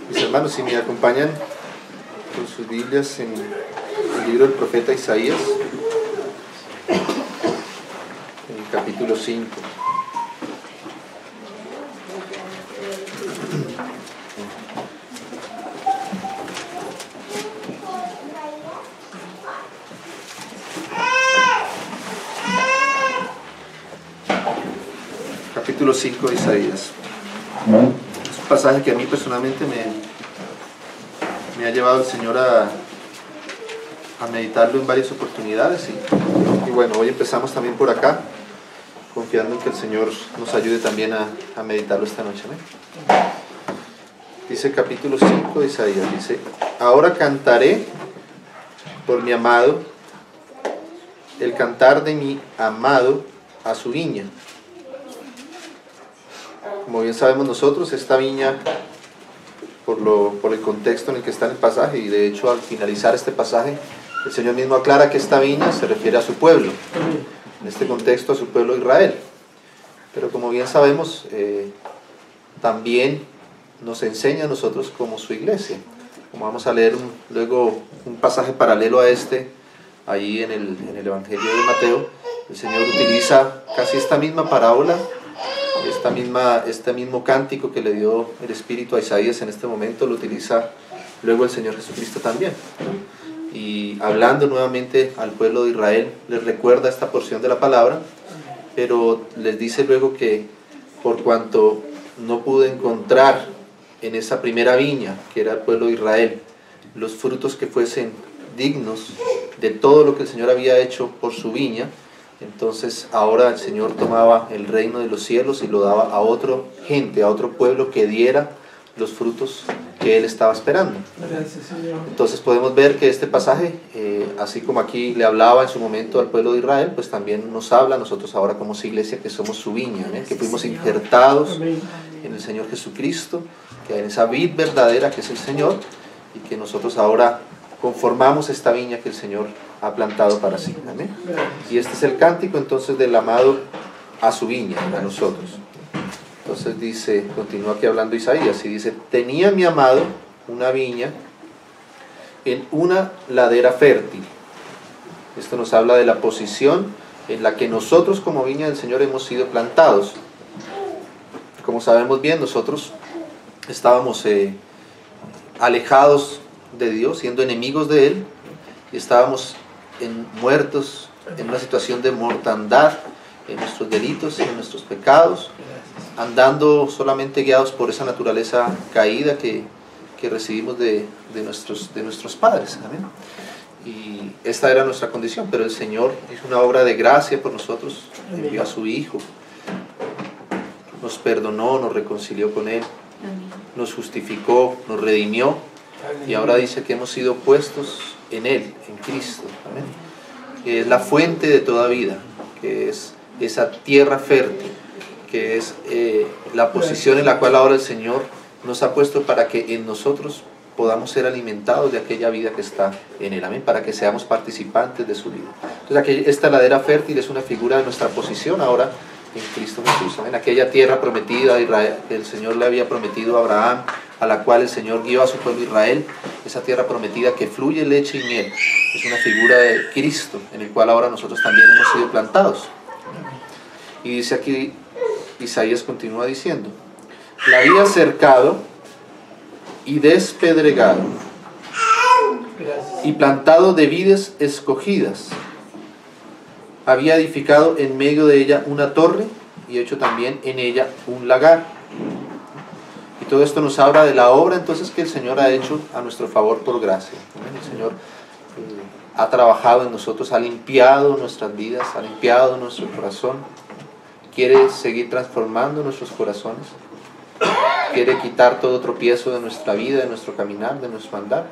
Mis hermanos, si me acompañan con sus Biblias en el libro del profeta Isaías, en el capítulo 5. Capítulo 5 de Isaías. Es un pasaje que a mí personalmente me ha llevado el Señor a meditarlo en varias oportunidades y bueno, hoy empezamos también por acá, confiando en que el Señor nos ayude también a meditarlo esta noche. Dice el capítulo 5 de Isaías, dice: ahora cantaré por mi amado, el cantar de mi amado a su viña. Como bien sabemos nosotros, esta viña, por el contexto en el que está en el pasaje, y de hecho al finalizar este pasaje, el Señor mismo aclara que esta viña se refiere a su pueblo, en este contexto a su pueblo Israel. Pero como bien sabemos, también nos enseña a nosotros como su iglesia. Como vamos a leer luego un pasaje paralelo a este, ahí en el Evangelio de Mateo, el Señor utiliza casi esta misma parábola, este mismo cántico que le dio el Espíritu a Isaías en este momento, lo utiliza luego el Señor Jesucristo también. Y hablando nuevamente al pueblo de Israel, les recuerda esta porción de la palabra, pero les dice luego que por cuanto no pudo encontrar en esa primera viña, que era el pueblo de Israel, los frutos que fuesen dignos de todo lo que el Señor había hecho por su viña, entonces ahora el Señor tomaba el reino de los cielos y lo daba a otra gente, a otro pueblo que diera los frutos que Él estaba esperando. Gracias, Señor. Entonces podemos ver que este pasaje, así como aquí le hablaba en su momento al pueblo de Israel, pues también nos habla a nosotros ahora como su iglesia, que somos su viña, que fuimos injertados en el Señor Jesucristo, que en esa vid verdadera que es el Señor, y que nosotros ahora conformamos esta viña que el Señor ha plantado para sí. Amén. Y este es el cántico entonces del amado a su viña, a nosotros. Entonces dice, continúa aquí hablando Isaías, y dice: tenía mi amado una viña en una ladera fértil. Esto nos habla de la posición en la que nosotros como viña del Señor hemos sido plantados. Como sabemos bien, nosotros estábamos alejados de Dios, siendo enemigos de Él, y estábamos muertos en una situación de mortandad en nuestros delitos y en nuestros pecados, andando solamente guiados por esa naturaleza caída que recibimos de nuestros padres. Amén. Y esta era nuestra condición, pero el Señor hizo una obra de gracia por nosotros, envió a su Hijo, nos perdonó, nos reconcilió con Él, nos justificó, nos redimió, y ahora dice que hemos sido puestos en Él, en Cristo. Amén. Que es la fuente de toda vida, que es esa tierra fértil, que es la posición en la cual ahora el Señor nos ha puesto para que en nosotros podamos ser alimentados de aquella vida que está en Él. Amén. Para que seamos participantes de su vida. Entonces esta ladera fértil es una figura de nuestra posición ahora en Cristo Jesús. Amén. Aquella tierra prometida de Israel, que el Señor le había prometido a Abraham, a la cual el Señor guió a su pueblo Israel, esa tierra prometida que fluye leche y miel, es una figura de Cristo, en el cual ahora nosotros también hemos sido plantados. Y dice aquí, Isaías continúa diciendo: la había cercado y despedregado, y plantado de vides escogidas, había edificado en medio de ella una torre, y hecho también en ella un lagar. Y todo esto nos habla de la obra entonces que el Señor ha hecho a nuestro favor por gracia. El Señor ha trabajado en nosotros, ha limpiado nuestras vidas, ha limpiado nuestro corazón, quiere seguir transformando nuestros corazones, quiere quitar todo tropiezo de nuestra vida, de nuestro caminar, de nuestro andar.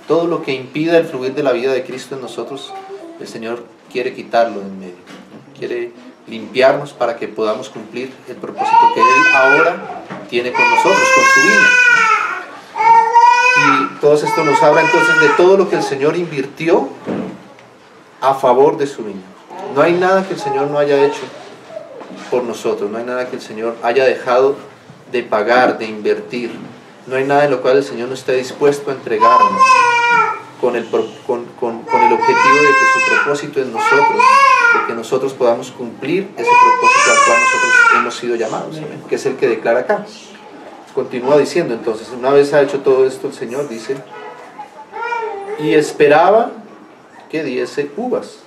Todo lo que impida el fluir de la vida de Cristo en nosotros, el Señor quiere quitarlo en medio. Quiere limpiarnos para que podamos cumplir el propósito que Él ahora tiene con nosotros, con su viña. Y todo esto nos habla entonces de todo lo que el Señor invirtió a favor de su viña. No hay nada que el Señor no haya hecho por nosotros, no hay nada que el Señor haya dejado de pagar, de invertir No hay nada en lo cual el Señor no esté dispuesto a entregarnos con el objetivo de que su propósito en nosotros, de que nosotros podamos cumplir ese propósito al cual nosotros hemos sido llamados, ¿amén? Que es el que declara acá. Continúa diciendo entonces, una vez ha hecho todo esto el Señor, dice, y esperaba que diese uvas.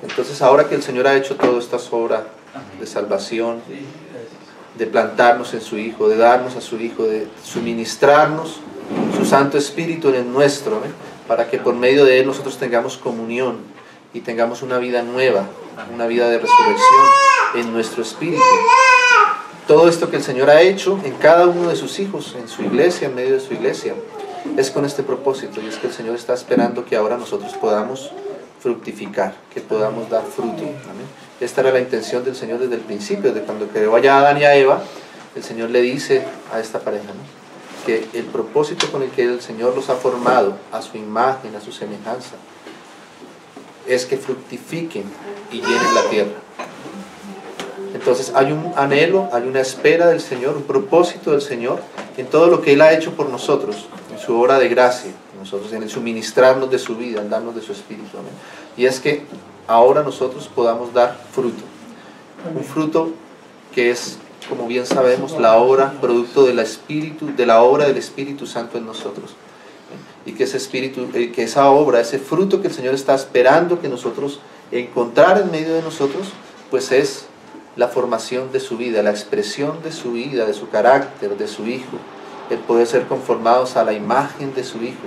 Entonces ahora que el Señor ha hecho toda esta obra de salvación, de plantarnos en su Hijo, de darnos a su Hijo, de suministrarnos su Santo Espíritu en el nuestro, para que por medio de Él nosotros tengamos comunión y tengamos una vida nueva, una vida de resurrección en nuestro espíritu. Todo esto que el Señor ha hecho en cada uno de sus hijos, en su iglesia, en medio de su iglesia, es con este propósito, y es que el Señor está esperando que ahora nosotros podamos fructificar, que podamos dar fruto. ¿Amén? Esta era la intención del Señor desde el principio, desde cuando creó allá a Adán y a Eva. El Señor le dice a esta pareja, ¿no?, que el propósito con el que el Señor los ha formado a su imagen, a su semejanza, es que fructifiquen y llenen la tierra. Entonces hay un anhelo, hay una espera del Señor, un propósito del Señor en todo lo que Él ha hecho por nosotros, en su obra de gracia, en nosotros, en el suministrarnos de su vida, en darnos de su Espíritu. ¿Amén? Y es que ahora nosotros podamos dar fruto, un fruto que es, como bien sabemos, la obra, producto del Espíritu, de la obra del Espíritu Santo en nosotros. Y que ese Espíritu, que esa obra, ese fruto que el Señor está esperando que nosotros encontrar en medio de nosotros, pues es la formación de su vida, la expresión de su vida, de su carácter, de su Hijo, el poder ser conformados a la imagen de su Hijo,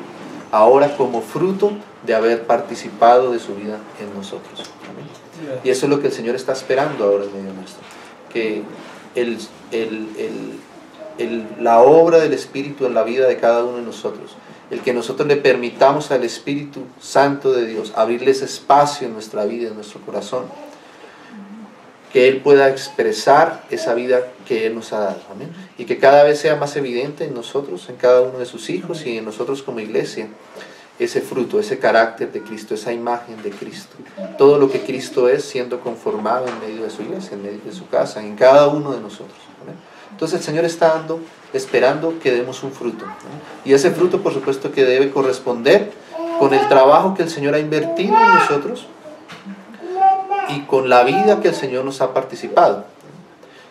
ahora como fruto de haber participado de su vida en nosotros. ¿Amén? Y eso es lo que el Señor está esperando ahora en medio nuestro, que la obra del Espíritu en la vida de cada uno de nosotros, el que nosotros le permitamos al Espíritu Santo de Dios abrirles espacio en nuestra vida, en nuestro corazón, que Él pueda expresar esa vida que Él nos ha dado. ¿Amén? Y que cada vez sea más evidente en nosotros, en cada uno de sus hijos y en nosotros como iglesia, ese fruto, ese carácter de Cristo, esa imagen de Cristo. Todo lo que Cristo es siendo conformado en medio de su iglesia, en medio de su casa, en cada uno de nosotros. ¿Amén? Entonces el Señor está esperando que demos un fruto. ¿Amén? Y ese fruto, por supuesto, que debe corresponder con el trabajo que el Señor ha invertido en nosotros y con la vida que el Señor nos ha participado.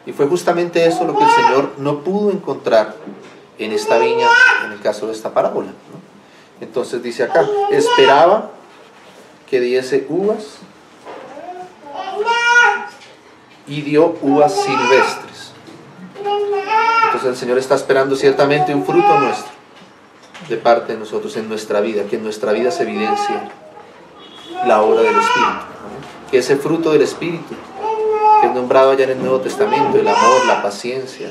Y fue justamente eso lo que el Señor no pudo encontrar en esta viña, en el caso de esta parábola, ¿no? Entonces dice acá, esperaba que diese uvas y dio uvas silvestres. Entonces el Señor está esperando ciertamente un fruto nuestro, de parte de nosotros, en nuestra vida, que en nuestra vida se evidencie la obra del Espíritu. Que ese fruto del Espíritu, que es nombrado allá en el Nuevo Testamento, el amor, la paciencia,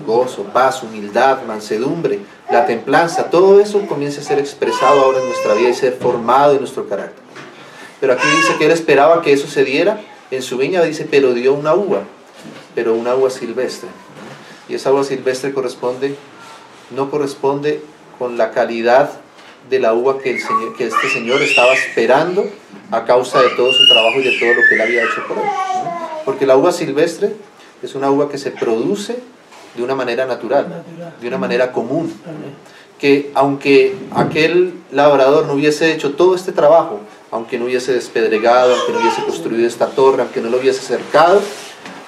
gozo, paz, humildad, mansedumbre, la templanza, todo eso comienza a ser expresado ahora en nuestra vida y ser formado en nuestro carácter. Pero aquí dice que Él esperaba que eso se diera en su viña, dice, pero dio una uva, pero una uva silvestre. Y esa uva silvestre no corresponde con la calidad de la uva que este Señor estaba esperando a causa de todo su trabajo y de todo lo que Él había hecho por Él, ¿no? Porque la uva silvestre es una uva que se produce de una manera natural, de una manera común, que aunque aquel labrador no hubiese hecho todo este trabajo, aunque no hubiese despedregado, aunque no hubiese construido esta torre, aunque no lo hubiese cercado,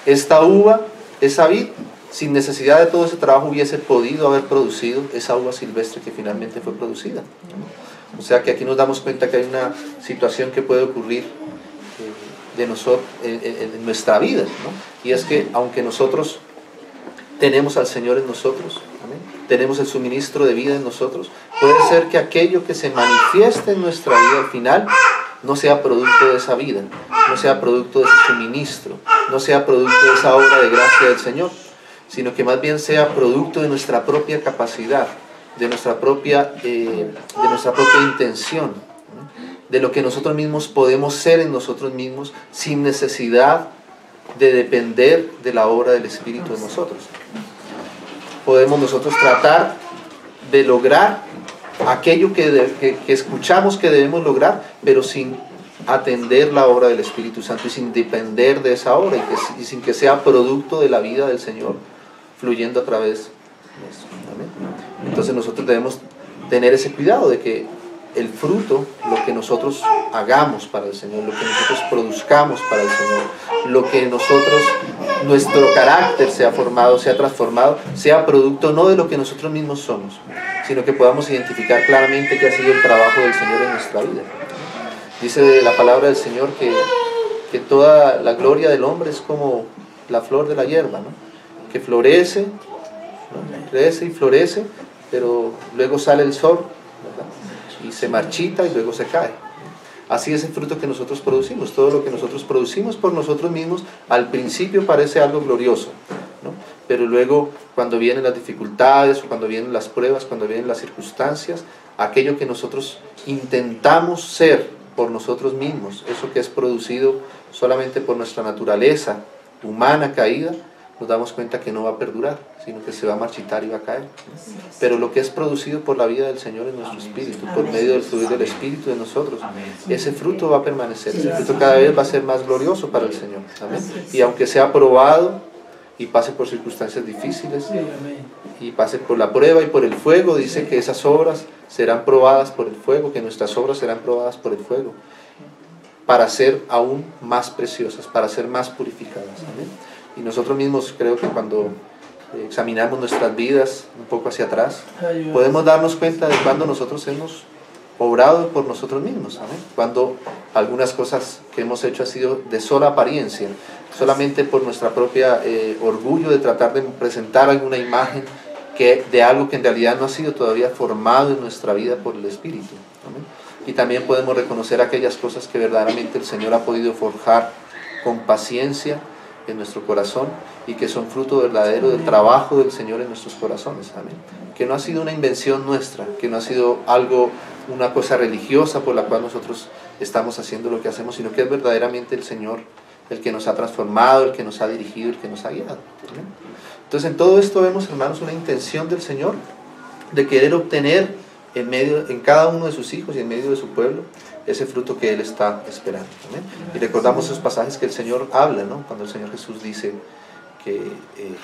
esta uva, esa vid, sin necesidad de todo ese trabajo hubiese podido haber producido esa uva silvestre que finalmente fue producida. O sea que aquí nos damos cuenta que hay una situación que puede ocurrir de nosotros, en nuestra vida, ¿no? Y es que aunque nosotros tenemos al Señor en nosotros, ¿amén?, tenemos el suministro de vida en nosotros, puede ser que aquello que se manifieste en nuestra vida al final no sea producto de esa vida, no sea producto de ese suministro, no sea producto de esa obra de gracia del Señor, sino que más bien sea producto de nuestra propia capacidad, de nuestra propia intención, ¿no?, de lo que nosotros mismos podemos ser en nosotros mismos sin necesidad de depender de la obra del Espíritu en nosotros. Podemos nosotros tratar de lograr aquello que escuchamos que debemos lograr, pero sin atender la obra del Espíritu Santo y sin depender de esa obra y sin que sea producto de la vida del Señor fluyendo a través Amén. Entonces nosotros debemos tener ese cuidado de que el fruto, lo que nosotros hagamos para el Señor, lo que nosotros produzcamos para el Señor, lo que nosotros, nuestro carácter sea formado, sea transformado, sea producto no de lo que nosotros mismos somos, sino que podamos identificar claramente que ha sido el trabajo del Señor en nuestra vida. Dice la palabra del Señor que toda la gloria del hombre es como la flor de la hierba, ¿no? Que florece, ¿no? Crece y florece, pero luego sale el sol, ¿verdad? Y se marchita y luego se cae. Así es el fruto que nosotros producimos. Todo lo que nosotros producimos por nosotros mismos al principio parece algo glorioso, ¿no? Pero luego cuando vienen las dificultades, o cuando vienen las pruebas, cuando vienen las circunstancias, aquello que nosotros intentamos ser por nosotros mismos, eso que es producido solamente por nuestra naturaleza humana caída, nos damos cuenta que no va a perdurar, sino que se va a marchitar y va a caer. Pero lo que es producido por la vida del Señor en nuestro espíritu, por medio del fluir del espíritu de nosotros, ese fruto va a permanecer, ese fruto cada vez va a ser más glorioso para el Señor. Amén. Y aunque sea probado y pase por circunstancias difíciles y pase por la prueba y por el fuego, dice que esas obras serán probadas por el fuego, que nuestras obras serán probadas por el fuego, para ser aún más preciosas, para ser más purificadas. Amén. Y nosotros mismos, creo que cuando examinamos nuestras vidas un poco hacia atrás, podemos darnos cuenta de cuando nosotros hemos obrado por nosotros mismos. Amén. Cuando algunas cosas que hemos hecho ha sido de sola apariencia, solamente por nuestra propia orgullo de tratar de presentar alguna imagen de algo que en realidad no ha sido todavía formado en nuestra vida por el Espíritu. Amén. Y también podemos reconocer aquellas cosas que verdaderamente el Señor ha podido forjar con paciencia en nuestro corazón y que son fruto verdadero del trabajo del Señor en nuestros corazones. Amén. Que no ha sido una invención nuestra, que no ha sido una cosa religiosa por la cual nosotros estamos haciendo lo que hacemos, sino que es verdaderamente el Señor el que nos ha transformado, el que nos ha dirigido, el que nos ha guiado. Amén. Entonces en todo esto vemos, hermanos, una intención del Señor de querer obtener en cada uno de sus hijos y en medio de su pueblo ese fruto que Él está esperando. ¿Amén? Y recordamos esos pasajes que el Señor habla, ¿no? Cuando el Señor Jesús dice que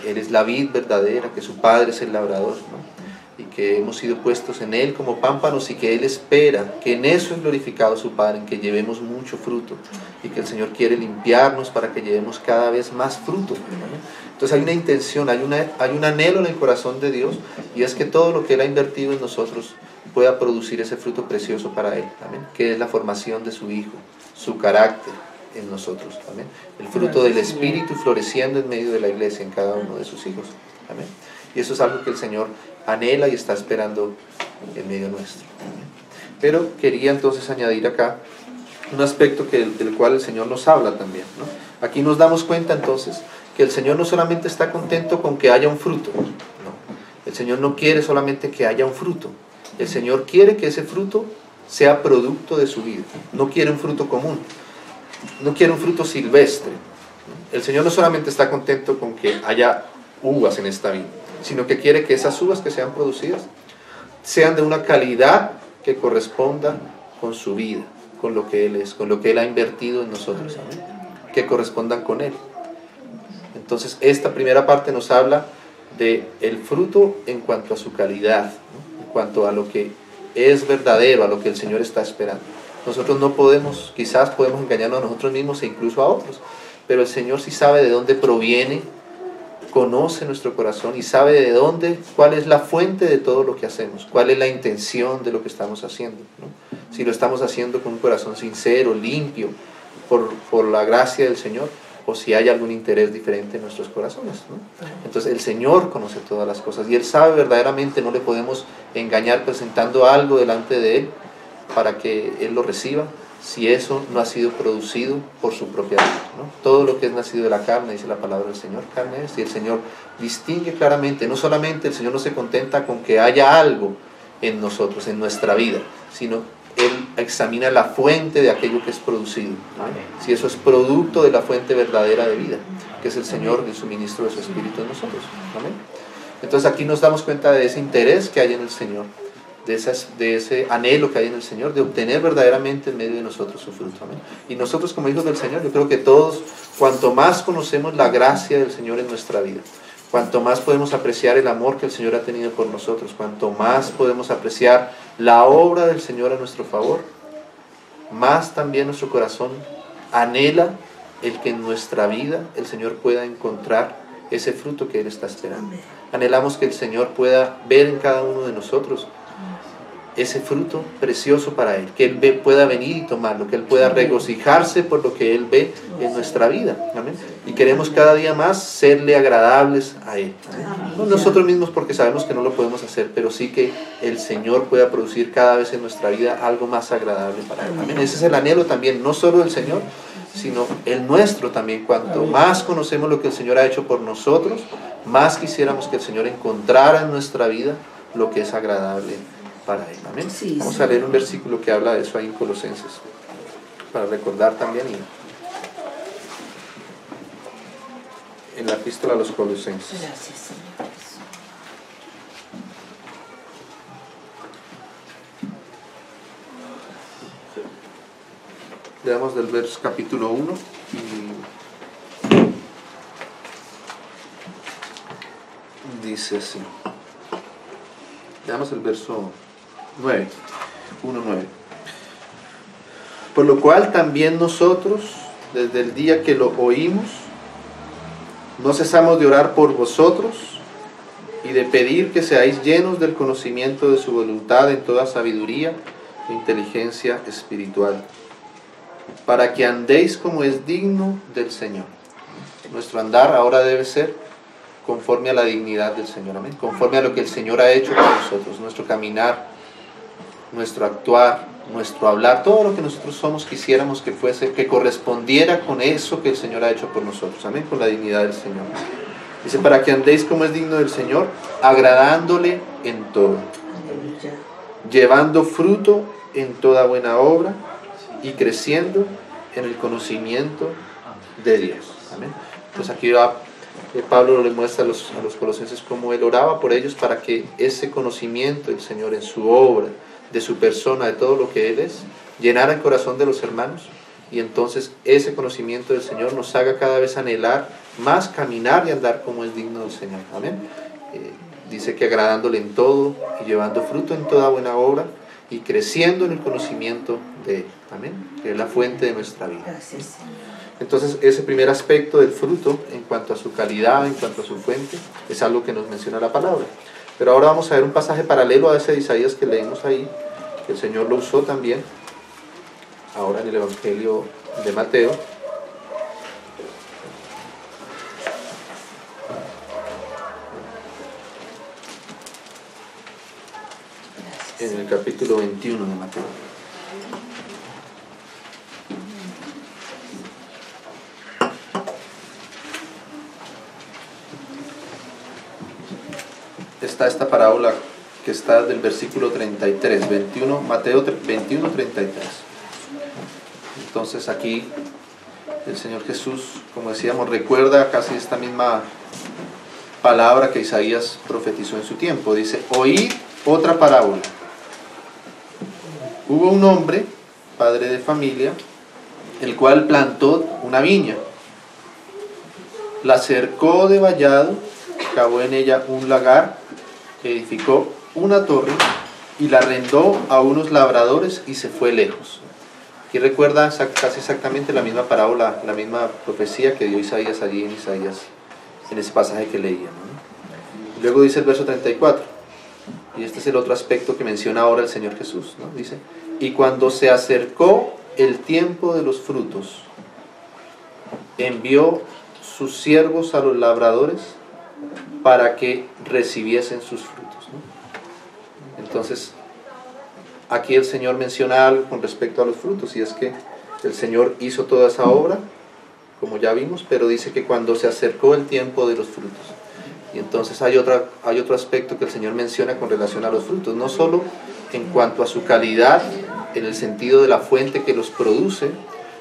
Él es la vid verdadera, que su Padre es el labrador, ¿no? Y que hemos sido puestos en Él como pámpanos y que Él espera, que en eso es glorificado su Padre, en que llevemos mucho fruto, y que el Señor quiere limpiarnos para que llevemos cada vez más fruto. ¿No? Entonces hay una intención, hay un anhelo en el corazón de Dios, y es que todo lo que Él ha invertido en nosotros pueda producir ese fruto precioso para Él. ¿Amén? Que es la formación de su Hijo, su carácter en nosotros. ¿Amén? El fruto del Espíritu floreciendo en medio de la iglesia, en cada uno de sus hijos. ¿Amén? Y eso es algo que el Señor anhela y está esperando en medio nuestro. Pero quería entonces añadir acá un aspecto del cual el Señor nos habla también, ¿no? Aquí nos damos cuenta entonces que el Señor no solamente está contento con que haya un fruto, no. El Señor no quiere solamente que haya un fruto. El Señor quiere que ese fruto sea producto de su vida. No quiere un fruto común, no quiere un fruto silvestre. El Señor no solamente está contento con que haya uvas en esta vida, sino que quiere que esas uvas que sean producidas sean de una calidad que corresponda con su vida, con lo que Él es, con lo que Él ha invertido en nosotros. ¿Amén? Que correspondan con Él. Entonces esta primera parte nos habla de el fruto en cuanto a su calidad, ¿no? En cuanto a lo que es verdadero, a lo que el Señor está esperando. Nosotros no podemos, quizás podemos engañarnos a nosotros mismos e incluso a otros, pero el Señor sí sabe de dónde proviene, conoce nuestro corazón y sabe de dónde, cuál es la fuente de todo lo que hacemos, cuál es la intención de lo que estamos haciendo, ¿no? Si lo estamos haciendo con un corazón sincero, limpio, por la gracia del Señor, o si hay algún interés diferente en nuestros corazones, ¿no? Entonces el Señor conoce todas las cosas y Él sabe verdaderamente, no le podemos engañar presentando algo delante de Él para que Él lo reciba, si eso no ha sido producido por su propia vida, ¿no? Todo lo que es nacido de la carne, dice la palabra del Señor, carne es, y el Señor distingue claramente, no solamente el Señor no se contenta con que haya algo en nosotros, en nuestra vida, sino Él examina la fuente de aquello que es producido, ¿no? Si eso es producto de la fuente verdadera de vida, que es el Señor, el suministro de su Espíritu en nosotros. ¿Amén? Entonces aquí nos damos cuenta de ese interés que hay en el Señor, de ese anhelo que hay en el Señor, de obtener verdaderamente en medio de nosotros su fruto. ¿Amén? Y nosotros como hijos del Señor, yo creo que todos, cuanto más conocemos la gracia del Señor en nuestra vida, cuanto más podemos apreciar el amor que el Señor ha tenido por nosotros, cuanto más podemos apreciar la obra del Señor a nuestro favor, más también nuestro corazón anhela el que en nuestra vida el Señor pueda encontrar ese fruto que Él está esperando. Anhelamos que el Señor pueda ver en cada uno de nosotros ese fruto precioso para Él, que Él pueda venir y tomarlo, que Él pueda regocijarse por lo que Él ve en nuestra vida. Amén. Y queremos cada día más serle agradables a Él. No nosotros mismos, porque sabemos que no lo podemos hacer, pero sí que el Señor pueda producir cada vez en nuestra vida algo más agradable para Él. Amén. Ese es el anhelo también, no solo del Señor, sino el nuestro también. Cuanto más conocemos lo que el Señor ha hecho por nosotros, más quisiéramos que el Señor encontrara en nuestra vida lo que es agradable para Él. Amén. Sí, vamos a leer un versículo que habla de eso ahí en Colosenses, para recordar también, en la epístola a los Colosenses. Gracias, Señor. Leamos del verso capítulo 1 y dice así. Leamos el verso 9, 1:9. Por lo cual también nosotros, desde el día que lo oímos, no cesamos de orar por vosotros y de pedir que seáis llenos del conocimiento de su voluntad en toda sabiduría e inteligencia espiritual, para que andéis como es digno del Señor. Nuestro andar ahora debe ser conforme a la dignidad del Señor, amén, conforme a lo que el Señor ha hecho por nosotros. Nuestro caminar, nuestro actuar, nuestro hablar, todo lo que nosotros somos, quisiéramos que fuese, que correspondiera con eso que el Señor ha hecho por nosotros, amén, con la dignidad del Señor. Dice, para que andéis como es digno del Señor, agradándole en todo, llevando fruto en toda buena obra y creciendo en el conocimiento de Dios, amén. Entonces aquí va, Pablo le muestra a los colosenses cómo él oraba por ellos para que ese conocimiento del Señor en su obra, de su persona, de todo lo que Él es, llenara el corazón de los hermanos, y entonces ese conocimiento del Señor nos haga cada vez anhelar más caminar y andar como es digno del Señor. Amén. Dice que agradándole en todo y llevando fruto en toda buena obra y creciendo en el conocimiento de Él. Amén. Que es la fuente de nuestra vida. Gracias, Señor. Entonces ese primer aspecto del fruto, en cuanto a su calidad, en cuanto a su fuente, es algo que nos menciona la palabra. Pero ahora vamos a ver un pasaje paralelo a ese de Isaías que leímos ahí, que el Señor lo usó también, ahora en el Evangelio de Mateo. En el capítulo 21 de Mateo. Está esta parábola que está del versículo 33, 21, Mateo 21, 33. Entonces aquí el Señor Jesús, como decíamos, recuerda casi esta misma palabra que Isaías profetizó en su tiempo. Dice, oíd otra parábola. Hubo un hombre, padre de familia, el cual plantó una viña, la cercó de vallado, cavó en ella un lagar, edificó una torre y la arrendó a unos labradores y se fue lejos. Aquí recuerda casi exactamente la misma parábola, la misma profecía que dio Isaías allí en Isaías, en ese pasaje que leíamos, ¿no? Luego dice el verso 34, y este es el otro aspecto que menciona ahora el Señor Jesús, ¿no? Dice, y cuando se acercó el tiempo de los frutos, envió sus siervos a los labradores para que recibiesen sus frutos, ¿no? Entonces, aquí el Señor menciona algo con respecto a los frutos, y es que el Señor hizo toda esa obra, como ya vimos, pero dice que cuando se acercó el tiempo de los frutos. Y entonces hay otro aspecto que el Señor menciona con relación a los frutos, no solo en cuanto a su calidad, en el sentido de la fuente que los produce,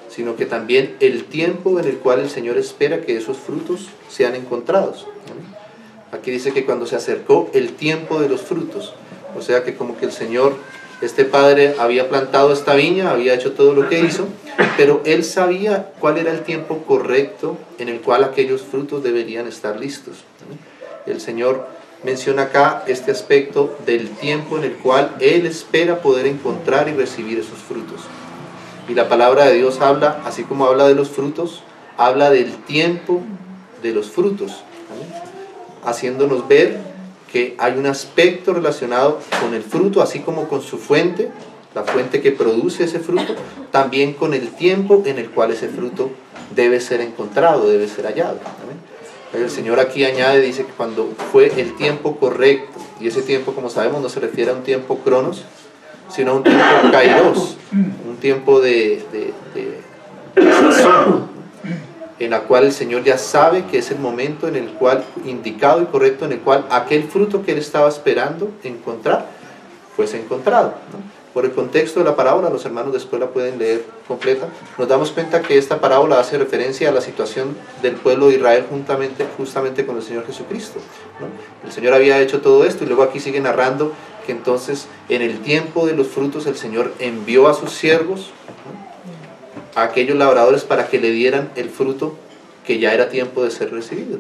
sino que también el tiempo en el cual el Señor espera que esos frutos sean encontrados. Aquí dice que cuando se acercó el tiempo de los frutos, o sea que como que el Señor, este padre había plantado esta viña, había hecho todo lo que hizo, pero él sabía cuál era el tiempo correcto en el cual aquellos frutos deberían estar listos. el Señor menciona acá este aspecto del tiempo en el cual Él espera poder encontrar y recibir esos frutos. Y la palabra de Dios habla, así como habla de los frutos, habla del tiempo de los frutos, ¿vale? Haciéndonos ver que hay un aspecto relacionado con el fruto, así como con su fuente, la fuente que produce ese fruto, también con el tiempo en el cual ese fruto debe ser encontrado, debe ser hallado, ¿vale? El Señor aquí añade, dice que cuando fue el tiempo correcto, y ese tiempo, como sabemos, no se refiere a un tiempo cronos, sino a un tiempo kairos, un tiempo de sazón, en la cual el Señor ya sabe que es el momento en el cual, indicado y correcto, en el cual aquel fruto que Él estaba esperando encontrar, fuese encontrado, ¿no? Por el contexto de la parábola, los hermanos después la pueden leer completa, nos damos cuenta que esta parábola hace referencia a la situación del pueblo de Israel justamente con el Señor Jesucristo, ¿no? El Señor había hecho todo esto y luego aquí sigue narrando que entonces en el tiempo de los frutos el Señor envió a sus siervos, ¿no?, a aquellos labradores para que le dieran el fruto que ya era tiempo de ser recibido,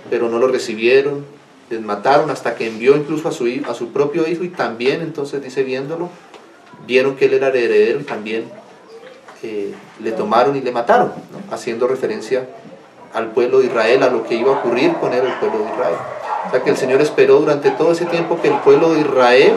pero no lo recibieron, les mataron hasta que envió incluso a su propio hijo, y también entonces dice, viéndolo, vieron que él era el heredero y también le tomaron y le mataron, ¿no?, haciendo referencia al pueblo de Israel, a lo que iba a ocurrir con él, el pueblo de Israel. O sea que el Señor esperó durante todo ese tiempo que el pueblo de Israel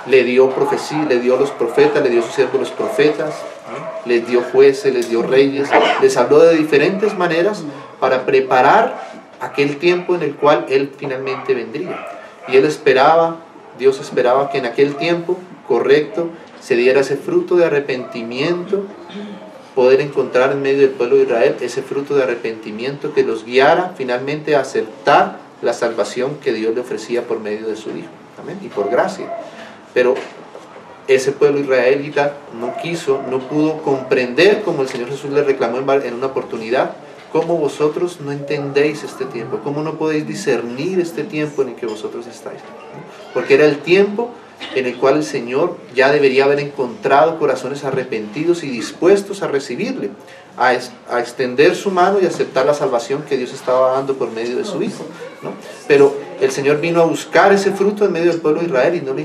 le dio profecía, le dio los profetas, le dio a sus siervos los profetas, ¿no?, les dio jueces, les dio reyes, les habló de diferentes maneras para preparar aquel tiempo en el cual Él finalmente vendría. Y Él esperaba, Dios esperaba que en aquel tiempo correcto se diera ese fruto de arrepentimiento, poder encontrar en medio del pueblo de Israel ese fruto de arrepentimiento que los guiara finalmente a aceptar la salvación que Dios le ofrecía por medio de su Hijo, amén, y por gracia. Pero ese pueblo israelita no quiso, no pudo comprender, como el Señor Jesús le reclamó en una oportunidad, cómo vosotros no entendéis este tiempo, cómo no podéis discernir este tiempo en el que vosotros estáis, ¿no? Porque era el tiempo en el cual el Señor ya debería haber encontrado corazones arrepentidos y dispuestos a recibirle, a extender su mano y aceptar la salvación que Dios estaba dando por medio de su Hijo, ¿no? Pero el Señor vino a buscar ese fruto en medio del pueblo de Israel y no lo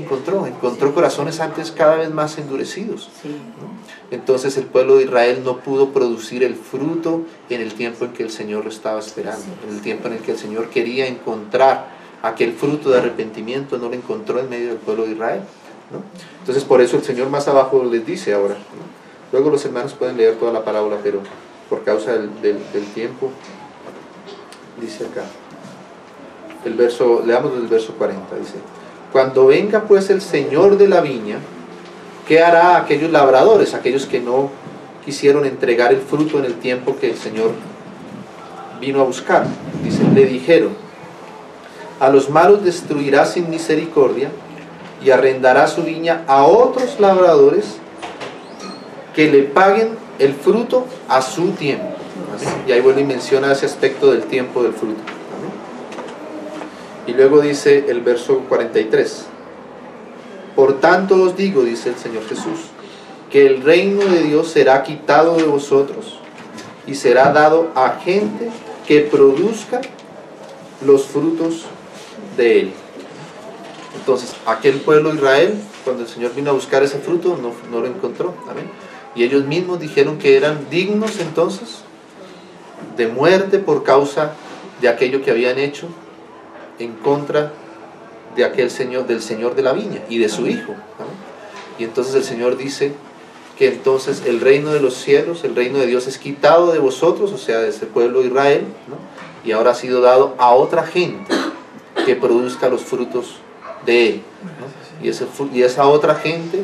encontró corazones antes cada vez más endurecidos, ¿no? Entonces el pueblo de Israel no pudo producir el fruto en el tiempo en que el Señor lo estaba esperando, en el tiempo en el que el Señor quería encontrar aquel fruto de arrepentimiento, no lo encontró en medio del pueblo de Israel, ¿no? Entonces por eso el Señor más abajo les dice ahora, ¿no? Luego los hermanos pueden leer toda la parábola, pero por causa del tiempo, dice acá, leamos el verso 40, dice: cuando venga pues el Señor de la viña, ¿qué hará a aquellos labradores, aquellos que no quisieron entregar el fruto en el tiempo que el Señor vino a buscar? Dice, le dijeron, a los malos destruirá sin misericordia y arrendará su viña a otros labradores que le paguen el fruto a su tiempo. ¿Amén? Y ahí vuelve y menciona ese aspecto del tiempo del fruto. ¿Amén? Y luego dice el verso 43, por tanto os digo, dice el Señor Jesús, que el reino de Dios será quitado de vosotros y será dado a gente que produzca los frutos de él. Entonces aquel pueblo de Israel, cuando el Señor vino a buscar ese fruto, no lo encontró. ¿Amén? Y ellos mismos dijeron que eran dignos entonces de muerte por causa de aquello que habían hecho en contra de aquel Señor, del Señor de la viña y de su Hijo, ¿no? Y entonces el Señor dice que entonces el reino de los cielos, el reino de Dios es quitado de vosotros, o sea, de ese pueblo de Israel, ¿no? Y ahora ha sido dado a otra gente que produzca los frutos de Él, ¿no? Y esa otra gente,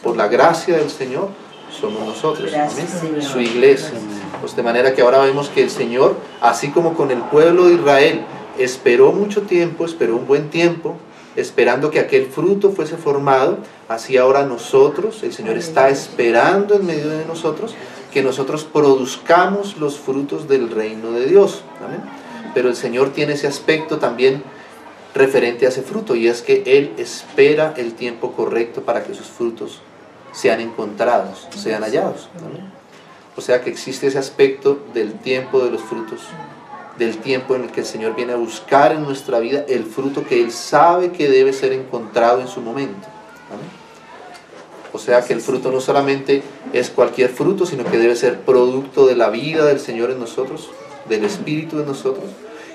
por la gracia del Señor, somos nosotros, ¿amén? Su iglesia. Pues de manera que ahora vemos que el Señor, así como con el pueblo de Israel, esperó mucho tiempo, esperó un buen tiempo, esperando que aquel fruto fuese formado, así ahora nosotros, el Señor está esperando en medio de nosotros, que nosotros produzcamos los frutos del reino de Dios, ¿amén? Pero el Señor tiene ese aspecto también referente a ese fruto, y es que Él espera el tiempo correcto para que sus frutos sean encontrados, sean hallados, ¿amén? O sea que existe ese aspecto del tiempo de los frutos del tiempo en el que el Señor viene a buscar en nuestra vida el fruto que Él sabe que debe ser encontrado en su momento. ¿Amén? O sea que el fruto no solamente es cualquier fruto, sino que debe ser producto de la vida del Señor en nosotros, del Espíritu en nosotros,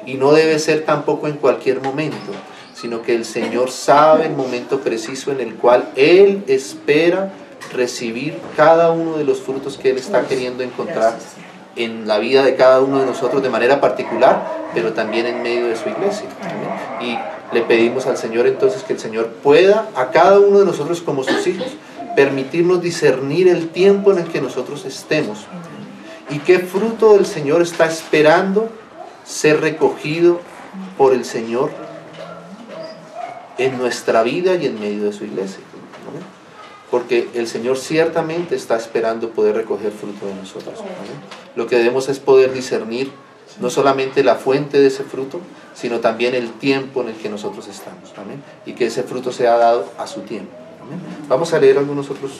y no debe ser tampoco en cualquier momento, sino que el Señor sabe el momento preciso en el cual Él espera recibir cada uno de los frutos que Él está queriendo encontrar en la vida de cada uno de nosotros de manera particular, pero también en medio de su iglesia. Y le pedimos al Señor entonces que el Señor pueda a cada uno de nosotros como sus hijos permitirnos discernir el tiempo en el que nosotros estemos y qué fruto del Señor está esperando ser recogido por el Señor en nuestra vida y en medio de su iglesia. Porque el Señor ciertamente está esperando poder recoger fruto de nosotros. Lo que debemos es poder discernir no solamente la fuente de ese fruto, sino también el tiempo en el que nosotros estamos. ¿Amén? Y que ese fruto sea dado a su tiempo. ¿Amén? Vamos a leer algunos otros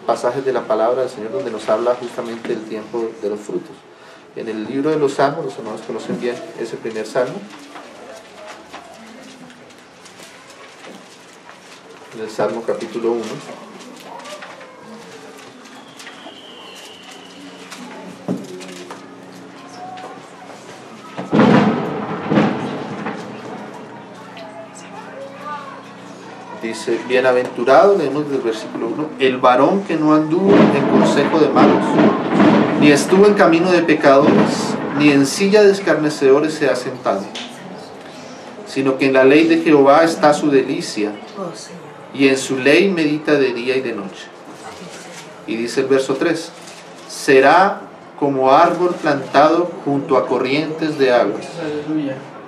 pasajes de la palabra del Señor donde nos habla justamente del tiempo de los frutos. En el libro de los Salmos, los hermanos conocen bien ese primer salmo. En el Salmo capítulo 1. Dice, bienaventurado, leemos desde el versículo 1, el varón que no anduvo en consejo de malos, ni estuvo en camino de pecadores, ni en silla de escarnecedores se ha sentado, sino que en la ley de Jehová está su delicia, y en su ley medita de día y de noche. Y dice el verso 3, será como árbol plantado junto a corrientes de aguas,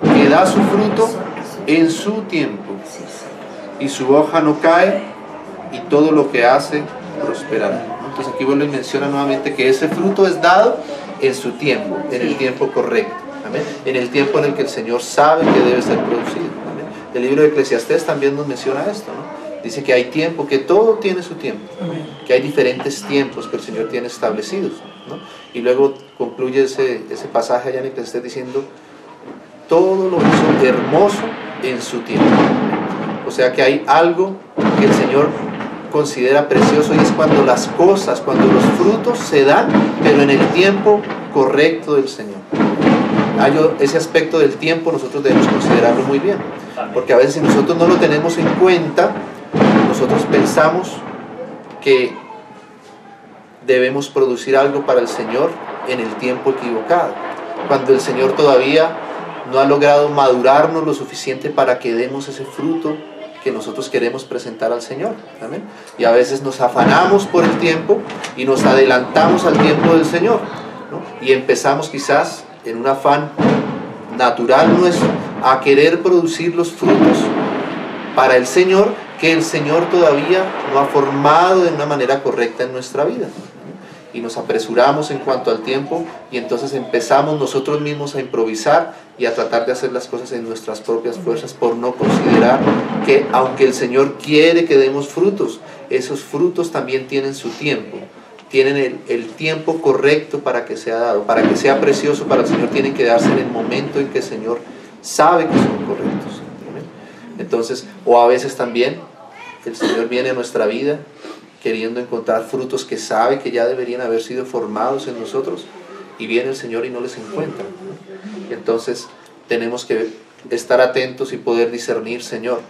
que da su fruto en su tiempo, y su hoja no cae, y todo lo que hace prosperará. Entonces aquí vuelve y menciona nuevamente que ese fruto es dado en su tiempo, en el tiempo correcto. ¿Amén? En el tiempo en el que el Señor sabe que debe ser producido. ¿Amén? El libro de Eclesiastés también nos menciona esto, ¿no? Dice que hay tiempo, que todo tiene su tiempo, que hay diferentes tiempos que el Señor tiene establecidos, ¿no? Y luego concluye ese pasaje allá en Eclesiastés diciendo, todo lo hizo hermoso en su tiempo. O sea que hay algo que el Señor considera precioso, y es cuando las cosas, cuando los frutos se dan, pero en el tiempo correcto del Señor. Ese aspecto del tiempo nosotros debemos considerarlo muy bien, porque a veces si nosotros no lo tenemos en cuenta, nosotros pensamos que debemos producir algo para el Señor en el tiempo equivocado, cuando el Señor todavía no ha logrado madurarnos lo suficiente para que demos ese fruto que nosotros queremos presentar al Señor. ¿Amén? Y a veces nos afanamos por el tiempo y nos adelantamos al tiempo del Señor, ¿no? Y empezamos quizás en un afán natural nuestro a querer producir los frutos para el Señor que el Señor todavía no ha formado de una manera correcta en nuestra vida. Y nos apresuramos en cuanto al tiempo, y entonces empezamos nosotros mismos a improvisar y a tratar de hacer las cosas en nuestras propias fuerzas, por no considerar que aunque el Señor quiere que demos frutos, esos frutos también tienen su tiempo, tienen el tiempo correcto para que sea dado, para que sea precioso para el Señor, tienen que darse en el momento en que el Señor sabe que son correctos. Entonces, o a veces también el Señor viene a nuestra vida queriendo encontrar frutos que sabe que ya deberían haber sido formados en nosotros, y viene el Señor y no les encuentra. Y entonces tenemos que estar atentos y poder discernir, Señor,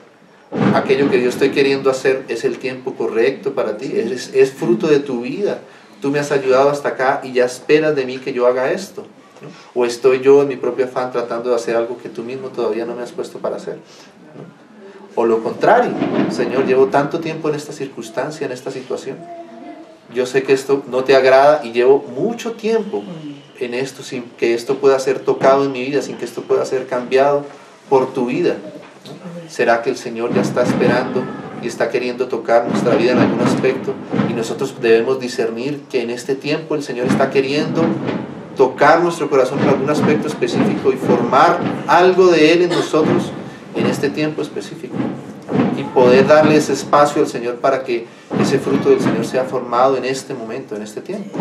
aquello que yo estoy queriendo hacer es el tiempo correcto para ti, es fruto de tu vida, tú me has ayudado hasta acá y ya esperas de mí que yo haga esto, ¿no? O estoy yo en mi propio afán tratando de hacer algo que tú mismo todavía no me has puesto para hacer, ¿no? O lo contrario, Señor, llevo tanto tiempo en esta circunstancia, en esta situación, yo sé que esto no te agrada y llevo mucho tiempo en esto sin que esto pueda ser tocado en mi vida, sin que esto pueda ser cambiado por tu vida, ¿no? ¿Será que el Señor ya está esperando y está queriendo tocar nuestra vida en algún aspecto, y nosotros debemos discernir que en este tiempo el Señor está queriendo tocar nuestro corazón en algún aspecto específico y formar algo de Él en nosotros en este tiempo específico, y poder darle ese espacio al Señor para que ese fruto del Señor sea formado en este momento, en este tiempo?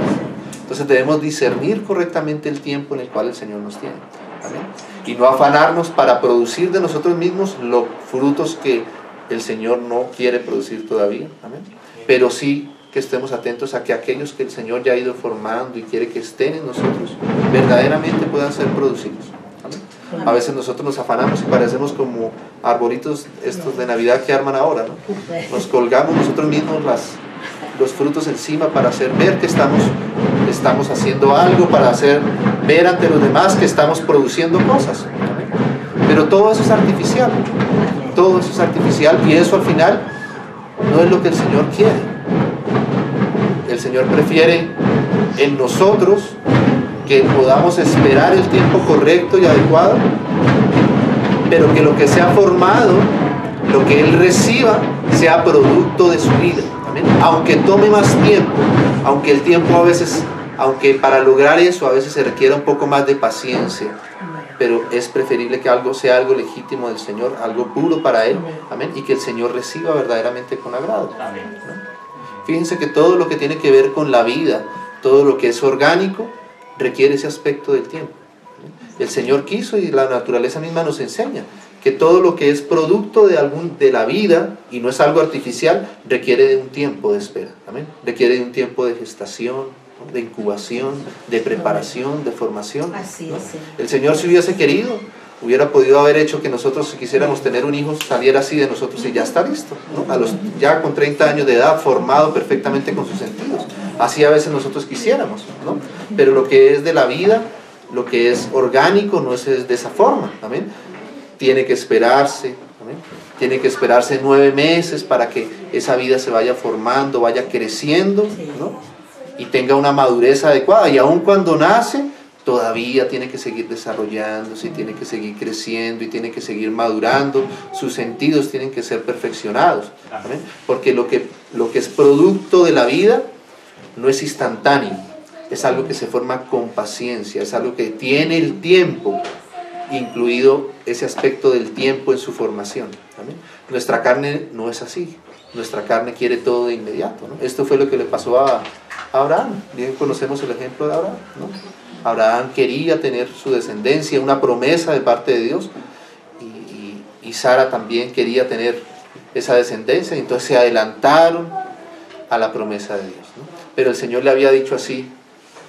Entonces debemos discernir correctamente el tiempo en el cual el Señor nos tiene. Amén. Y no afanarnos para producir de nosotros mismos los frutos que el Señor no quiere producir todavía. Amén. Pero sí que estemos atentos a que aquellos que el Señor ya ha ido formando y quiere que estén en nosotros, verdaderamente puedan ser producidos. Amén. A veces nosotros nos afanamos y parecemos como arbolitos estos de Navidad que arman ahora, ¿no? Nos colgamos nosotros mismos los frutos encima para hacer ver que estamos haciendo algo, para hacer ver ante los demás que estamos produciendo cosas. Pero todo eso es artificial. Todo eso es artificial y eso al final no es lo que el Señor quiere. El Señor prefiere en nosotros que podamos esperar el tiempo correcto y adecuado, pero que lo que sea formado, lo que Él reciba, sea producto de su vida. ¿Amén? Aunque tome más tiempo, aunque el tiempo a veces, aunque para lograr eso a veces se requiera un poco más de paciencia, pero es preferible que algo sea algo legítimo del Señor, algo puro para Él, amén, y que el Señor reciba verdaderamente con agrado. ¿No? Fíjense que todo lo que tiene que ver con la vida, todo lo que es orgánico, requiere ese aspecto del tiempo. El Señor quiso y la naturaleza misma nos enseña que todo lo que es producto de la vida y no es algo artificial, requiere de un tiempo de espera. ¿Amén? Requiere de un tiempo de gestación, ¿no? De incubación, de preparación, de formación. Así ¿no? es. El Señor, si hubiese querido, hubiera podido haber hecho que nosotros, si quisiéramos tener un hijo, saliera así de nosotros y ya está listo, ¿no? Ya con 30 años de edad, formado perfectamente con sus sentidos. Así a veces nosotros quisiéramos, ¿no? Pero lo que es de la vida, lo que es orgánico, no es de esa forma. ¿Amén? Tiene que esperarse, ¿amén? Tiene que esperarse 9 meses para que esa vida se vaya formando, vaya creciendo, ¿no? Y tenga una madurez adecuada. Y aun cuando nace, todavía tiene que seguir desarrollándose, y tiene que seguir creciendo, y tiene que seguir madurando. Sus sentidos tienen que ser perfeccionados. ¿Amén? Porque lo que es producto de la vida no es instantáneo. Es algo que se forma con paciencia, es algo que tiene el tiempo, incluido ese aspecto del tiempo en su formación. ¿Amén? Nuestra carne no es así. Nuestra carne quiere todo de inmediato, ¿no? Esto fue lo que le pasó a Abraham. Bien conocemos el ejemplo de Abraham, ¿no? Abraham quería tener su descendencia, una promesa de parte de Dios, y Sara también quería tener esa descendencia, y entonces se adelantaron a la promesa de Dios, ¿no? Pero el Señor le había dicho así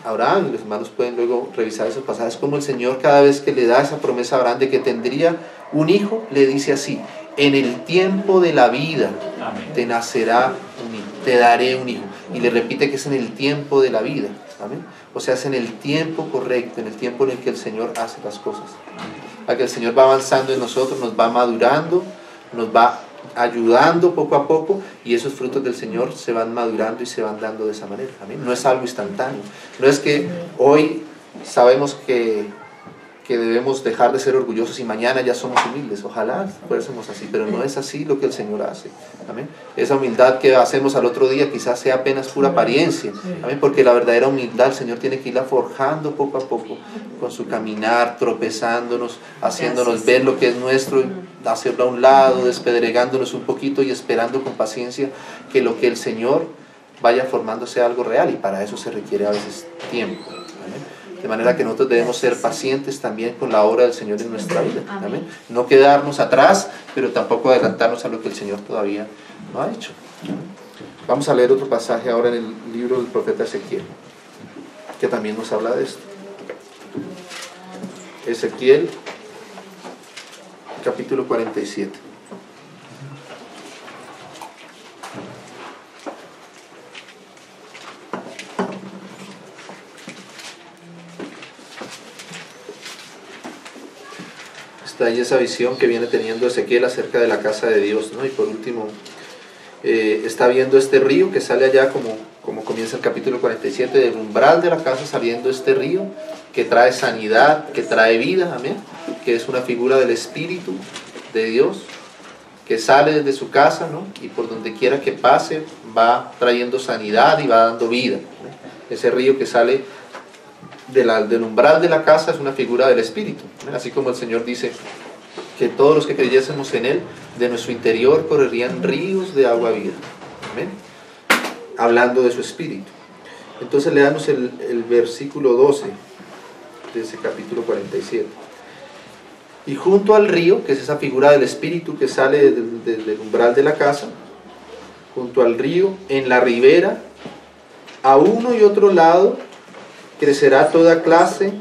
a Abraham, y los hermanos pueden luego revisar esos pasajes, como el Señor cada vez que le da esa promesa a Abraham de que tendría un hijo, le dice así: en el tiempo de la vida te nacerá un hijo, te daré un hijo. Y le repite que es en el tiempo de la vida. ¿Amén? O sea, es en el tiempo correcto, en el tiempo en el que el Señor hace las cosas. A que el Señor va avanzando en nosotros, nos va madurando, nos va ayudando poco a poco, y esos frutos del Señor se van madurando y se van dando de esa manera. ¿Amén? No es algo instantáneo. No es que hoy sabemos que debemos dejar de ser orgullosos y mañana ya somos humildes. Ojalá fuésemos así, pero no es así lo que el Señor hace. ¿Amén? Esa humildad que hacemos al otro día quizás sea apenas pura apariencia. ¿Amén? Porque la verdadera humildad el Señor tiene que irla forjando poco a poco, con su caminar, tropezándonos, haciéndonos ver lo que es nuestro, hacerlo a un lado, despedregándonos un poquito y esperando con paciencia que lo que el Señor vaya formando sea algo real, y para eso se requiere a veces tiempo. ¿Amén? De manera que nosotros debemos ser pacientes también con la obra del Señor en nuestra vida. ¿Amén? No quedarnos atrás, pero tampoco adelantarnos a lo que el Señor todavía no ha hecho. Vamos a leer otro pasaje ahora en el libro del profeta Ezequiel, que también nos habla de esto. Ezequiel, capítulo 47. Está ahí esa visión que viene teniendo Ezequiel acerca de la casa de Dios, ¿no? Y por último, está viendo este río que sale allá, como comienza el capítulo 47, del umbral de la casa saliendo este río que trae sanidad, que trae vida, amén, que es una figura del Espíritu de Dios, que sale desde su casa, ¿no? Y por donde quiera que pase va trayendo sanidad y va dando vida, ¿no? Ese río que sale del umbral de la casa es una figura del Espíritu, ¿no? Así como el Señor dice que todos los que creyésemos en Él, de nuestro interior correrían ríos de agua viva. ¿Amén? Hablando de su Espíritu. Entonces leamos el versículo 12 de ese capítulo 47. Y junto al río, que es esa figura del espíritu que sale del umbral de la casa, junto al río, en la ribera, a uno y otro lado, crecerá toda clase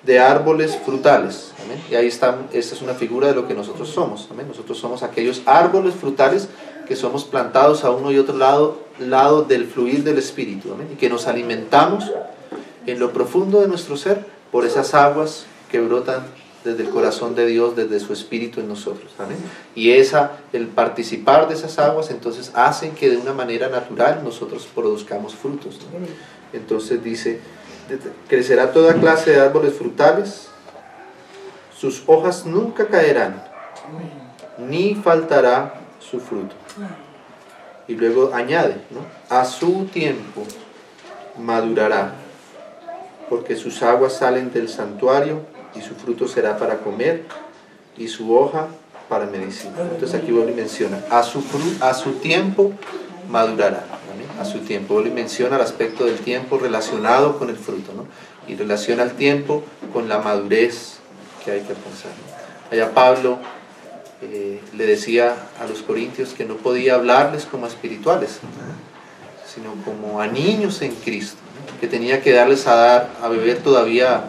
de árboles frutales. ¿Amén? Y ahí está, esta es una figura de lo que nosotros somos. ¿Amén? Nosotros somos aquellos árboles frutales que somos plantados a uno y otro lado del fluir del espíritu. ¿Amén? Y que nos alimentamos en lo profundo de nuestro ser por esas aguas que brotan desde el corazón de Dios, desde su espíritu en nosotros. ¿Amén? Y el participar de esas aguas entonces hacen que de una manera natural nosotros produzcamos frutos, ¿no? Entonces dice, crecerá toda clase de árboles frutales, sus hojas nunca caerán, ni faltará su fruto. Y luego añade, ¿no? A su tiempo madurará, porque sus aguas salen del santuario, y su fruto será para comer, y su hoja para medicina. Entonces aquí vuelve y menciona, a su tiempo madurará. ¿Amén? A su tiempo. Vuelve y menciona el aspecto del tiempo relacionado con el fruto, ¿no? Y relaciona el tiempo con la madurez que hay que alcanzar, ¿no? Allá Pablo le decía a los corintios que no podía hablarles como a espirituales, sino como a niños en Cristo, ¿no? Que tenía que darles a beber todavía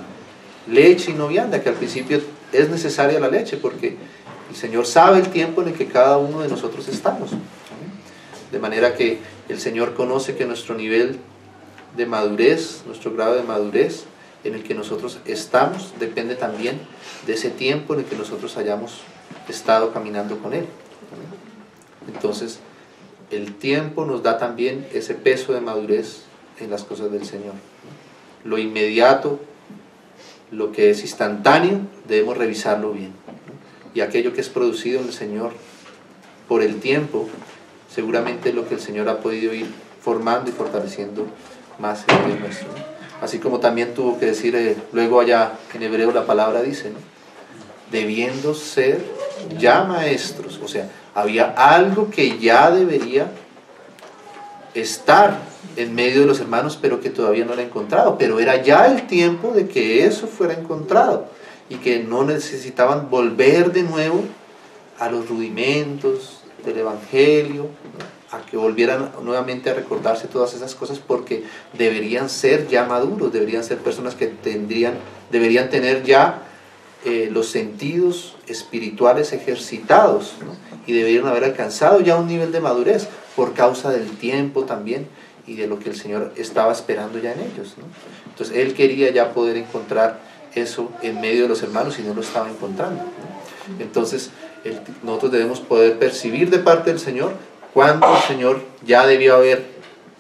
leche y no vianda, que al principio es necesaria la leche porque el Señor sabe el tiempo en el que cada uno de nosotros estamos. De manera que el Señor conoce que nuestro nivel de madurez, nuestro grado de madurez en el que nosotros estamos, depende también de ese tiempo en el que nosotros hayamos estado caminando con Él. Entonces, el tiempo nos da también ese peso de madurez en las cosas del Señor. Lo inmediato, lo que es instantáneo, debemos revisarlo bien. Y aquello que es producido en el Señor por el tiempo, seguramente es lo que el Señor ha podido ir formando y fortaleciendo más en el nuestro, ¿no? Así como también tuvo que decir, luego allá en hebreo la palabra dice, ¿no? Debiendo ser ya maestros, o sea, había algo que ya debería estar en medio de los hermanos, pero que todavía no era encontrado, pero era ya el tiempo de que eso fuera encontrado, y que no necesitaban volver de nuevo a los rudimentos del Evangelio, ¿no? A que volvieran nuevamente a recordarse todas esas cosas, porque deberían ser ya maduros, deberían ser personas que deberían tener ya los sentidos espirituales ejercitados, ¿no? Y deberían haber alcanzado ya un nivel de madurez por causa del tiempo también y de lo que el Señor estaba esperando ya en ellos, ¿no? Entonces Él quería ya poder encontrar eso en medio de los hermanos y no lo estaba encontrando, ¿no? Entonces nosotros debemos poder percibir de parte del Señor cuando el Señor ya debió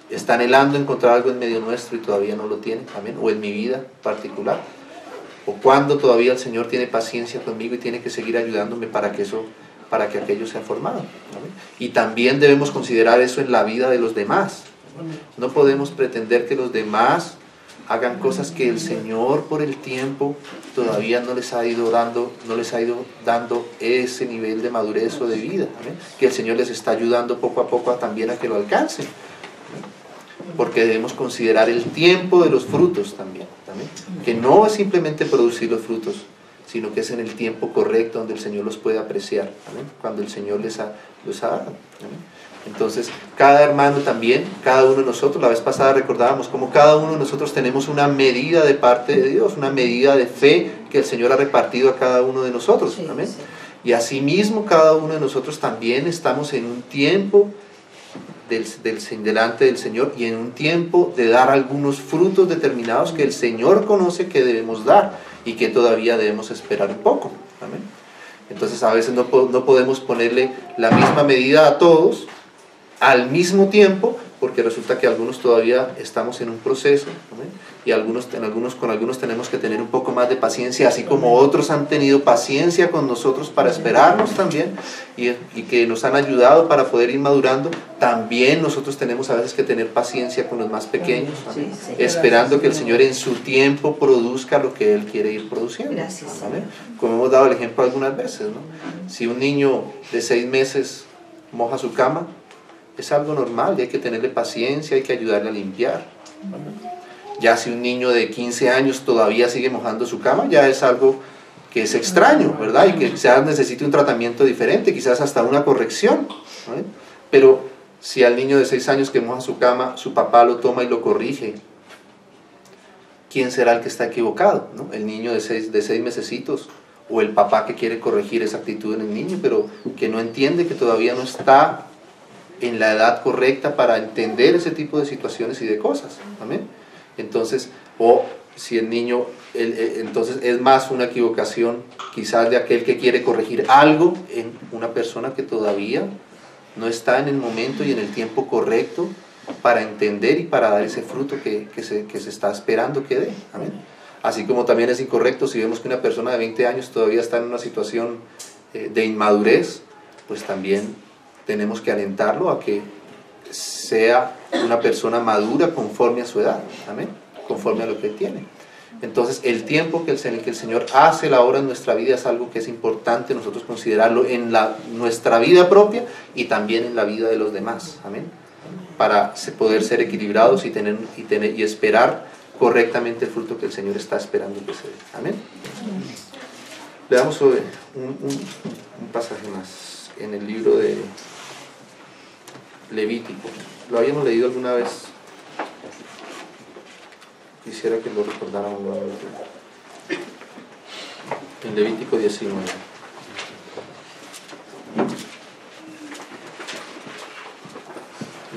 está anhelando encontrar algo en medio nuestro y todavía no lo tiene, amén, o en mi vida particular, o cuando todavía el Señor tiene paciencia conmigo y tiene que seguir ayudándome para que aquello sea formado, ¿amén? Y también debemos considerar eso en la vida de los demás. No podemos pretender que los demás hagan cosas que el Señor por el tiempo todavía no les ha ido dando ese nivel de madurez o de vida, ¿amén? Que el Señor les está ayudando poco a poco también a que lo alcancen, porque debemos considerar el tiempo de los frutos también, ¿amén? Que no es simplemente producir los frutos, sino que es en el tiempo correcto donde el Señor los puede apreciar, ¿amén? Cuando el Señor los ha dado, ¿amén? Entonces, cada hermano también, cada uno de nosotros, la vez pasada recordábamos cómo cada uno de nosotros tenemos una medida de parte de Dios, una medida de fe que el Señor ha repartido a cada uno de nosotros, ¿amén? Y asimismo cada uno de nosotros también estamos en un tiempo delante del Señor y en un tiempo de dar algunos frutos determinados que el Señor conoce que debemos dar y que todavía debemos esperar un poco, ¿amén? Entonces a veces no podemos ponerle la misma medida a todos al mismo tiempo, porque resulta que algunos todavía estamos en un proceso, ¿amén? Y con algunos tenemos que tener un poco más de paciencia, así como otros han tenido paciencia con nosotros para esperarnos también, y que nos han ayudado para poder ir madurando. También nosotros tenemos a veces que tener paciencia con los más pequeños, ¿amén? Esperando que el Señor en su tiempo produzca lo que Él quiere ir produciendo, ¿amén? Como hemos dado el ejemplo algunas veces, ¿no? Si un niño de 6 meses moja su cama, es algo normal y hay que tenerle paciencia, hay que ayudarle a limpiar, ¿amén? Ya si un niño de 15 años todavía sigue mojando su cama, ya es algo que es extraño, ¿verdad? Y que quizás necesite un tratamiento diferente, quizás hasta una corrección, ¿no? Pero si al niño de 6 años que moja su cama, su papá lo toma y lo corrige, ¿quién será el que está equivocado, ¿no? ¿El niño de 6 mesecitos o el papá que quiere corregir esa actitud en el niño, pero que no entiende que todavía no está en la edad correcta para entender ese tipo de situaciones y de cosas? ¿Amén? Entonces, o si el niño, entonces es más una equivocación quizás de aquel que quiere corregir algo en una persona que todavía no está en el momento y en el tiempo correcto para entender y para dar ese fruto que se está esperando que dé. ¿Amén? Así como también es incorrecto si vemos que una persona de 20 años todavía está en una situación de inmadurez, pues también tenemos que alentarlo a que sea una persona madura conforme a su edad. Amén, conforme a lo que él tiene. Entonces el tiempo que el Señor hace la obra en nuestra vida es algo que es importante nosotros considerarlo en nuestra vida propia y también en la vida de los demás. Amén, para poder ser equilibrados y esperar correctamente el fruto que el Señor está esperando que se dé. Amén. Leamos un pasaje más en el libro de Levítico. Lo habíamos leído alguna vez. Quisiera que lo recordáramos nuevamente. En Levítico 19.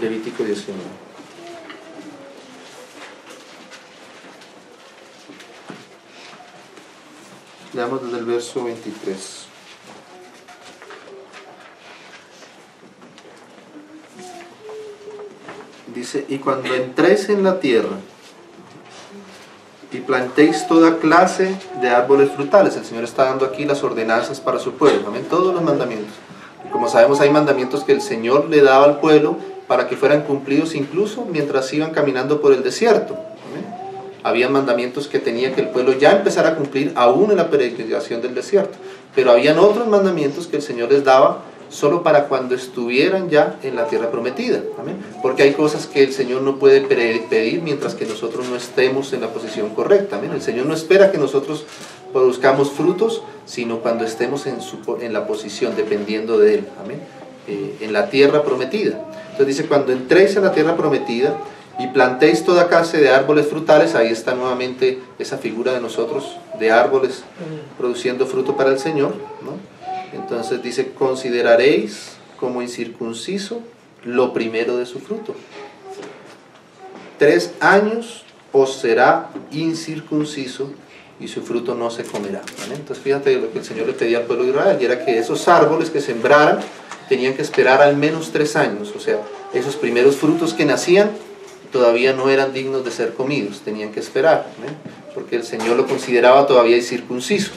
Levítico 19. Leamos desde el verso 23. Dice: y cuando entréis en la tierra y plantéis toda clase de árboles frutales, el Señor está dando aquí las ordenanzas para su pueblo, amén, todos los mandamientos. Y como sabemos, hay mandamientos que el Señor le daba al pueblo para que fueran cumplidos incluso mientras iban caminando por el desierto. Había mandamientos que tenía que el pueblo ya empezar a cumplir aún en la peregrinación del desierto, pero habían otros mandamientos que el Señor les daba solo para cuando estuvieran ya en la tierra prometida. ¿Amén? Porque hay cosas que el Señor no puede pedir mientras que nosotros no estemos en la posición correcta. ¿Amén? El Señor no espera que nosotros produzcamos frutos, sino cuando estemos en la posición, dependiendo de Él. ¿Amén? En la tierra prometida. Entonces dice: cuando entréis en la tierra prometida y plantéis toda clase de árboles frutales, ahí está nuevamente esa figura de nosotros, de árboles produciendo fruto para el Señor, ¿no? Entonces dice: consideraréis como incircunciso lo primero de su fruto. 3 años os será incircunciso y su fruto no se comerá. ¿Vale? Entonces fíjate lo que el Señor le pedía al pueblo de Israel, y era que esos árboles que sembraran tenían que esperar al menos 3 años. O sea, esos primeros frutos que nacían todavía no eran dignos de ser comidos, tenían que esperar, ¿eh? Porque el Señor lo consideraba todavía incircunciso,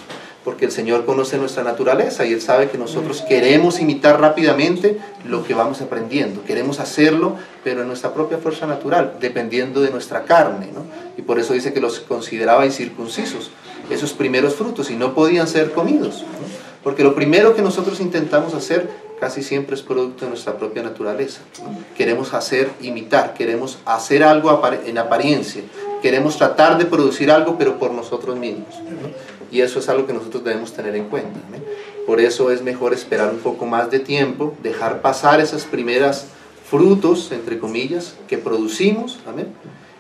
porque el Señor conoce nuestra naturaleza y Él sabe que nosotros queremos imitar rápidamente lo que vamos aprendiendo, queremos hacerlo, pero en nuestra propia fuerza natural, dependiendo de nuestra carne, ¿no? Y por eso dice que los consideraba incircuncisos, esos primeros frutos, y no podían ser comidos, ¿no? Porque lo primero que nosotros intentamos hacer casi siempre es producto de nuestra propia naturaleza, ¿no? Queremos imitar, queremos hacer algo en apariencia, queremos tratar de producir algo, pero por nosotros mismos, ¿no? Y eso es algo que nosotros debemos tener en cuenta, ¿no? Por eso es mejor esperar un poco más de tiempo, dejar pasar esas primeras frutos, entre comillas, que producimos, ¿amén?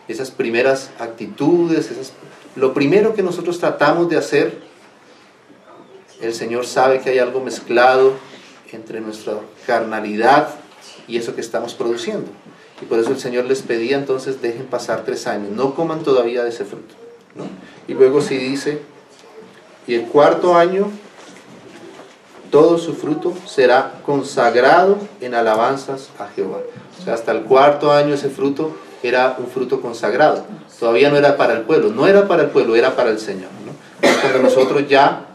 Esas primeras actitudes, lo primero que nosotros tratamos de hacer, el Señor sabe que hay algo mezclado entre nuestra carnalidad y eso que estamos produciendo. Y por eso el Señor les pedía: entonces dejen pasar 3 años, no coman todavía de ese fruto, ¿no? Y luego sí dice: y el 4.º año todo su fruto será consagrado en alabanzas a Jehová. O sea, hasta el 4.º año ese fruto era un fruto consagrado. Todavía no era para el pueblo, era para el Señor, ¿no? Es cuando nosotros ya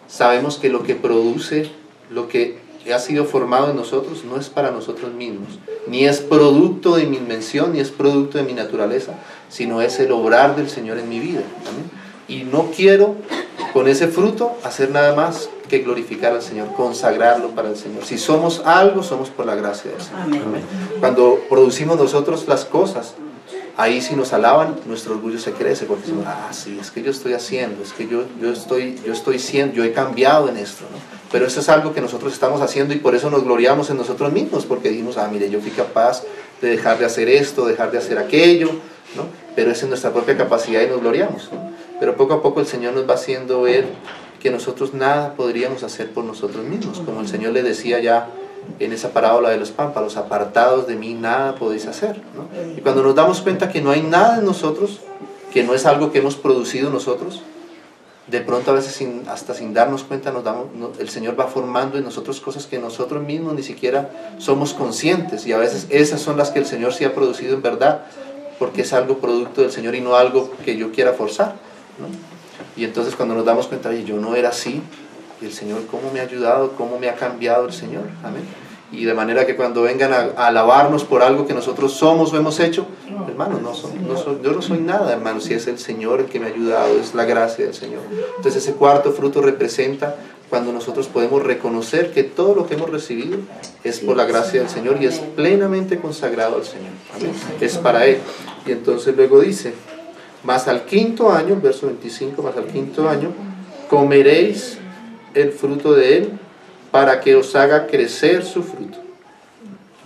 sabemos que lo que produce, lo que ha sido formado en nosotros, no es para nosotros mismos, ni es producto de mi invención, ni es producto de mi naturaleza, sino es el obrar del Señor en mi vida. ¿Amén? Y no quiero con ese fruto hacer nada más que glorificar al Señor, consagrarlo para el Señor. Si somos algo, somos por la gracia del Señor. Amén. Amén. Cuando producimos nosotros las cosas, ahí si nos alaban, nuestro orgullo se crece, porque decimos, sí, es que yo estoy haciendo, es que yo estoy siendo, yo he cambiado en esto, ¿no? Pero eso es algo que nosotros estamos haciendo y por eso nos gloriamos en nosotros mismos, porque dijimos, mire, yo fui capaz de dejar de hacer esto, dejar de hacer aquello, ¿no? Pero es en nuestra propia capacidad y nos gloriamos, ¿no? Pero poco a poco el Señor nos va haciendo ver que nosotros nada podríamos hacer por nosotros mismos, como el Señor le decía ya en esa parábola de los pámpanos, apartados de mí nada podéis hacer, ¿no? Y cuando nos damos cuenta que no hay nada en nosotros, que no es algo que hemos producido nosotros, de pronto a veces hasta sin darnos cuenta el Señor va formando en nosotros cosas que nosotros mismos ni siquiera somos conscientes, y a veces esas son las que el Señor sí ha producido en verdad, porque es algo producto del Señor y no algo que yo quiera forzar, ¿no? Y entonces cuando nos damos cuenta, oye, yo no era así, y el Señor cómo me ha ayudado, cómo me ha cambiado el Señor, amén. Y de manera que cuando vengan a alabarnos por algo que nosotros somos o hemos hecho, hermano, yo no soy nada, hermano, si es el Señor el que me ha ayudado, es la gracia del Señor. Entonces ese cuarto fruto representa cuando nosotros podemos reconocer que todo lo que hemos recibido es por la gracia del Señor y es plenamente consagrado al Señor, amén. Es para Él. Y entonces luego dice, mas al quinto año, verso 25, mas al quinto año, comeréis el fruto de él, para que os haga crecer su fruto.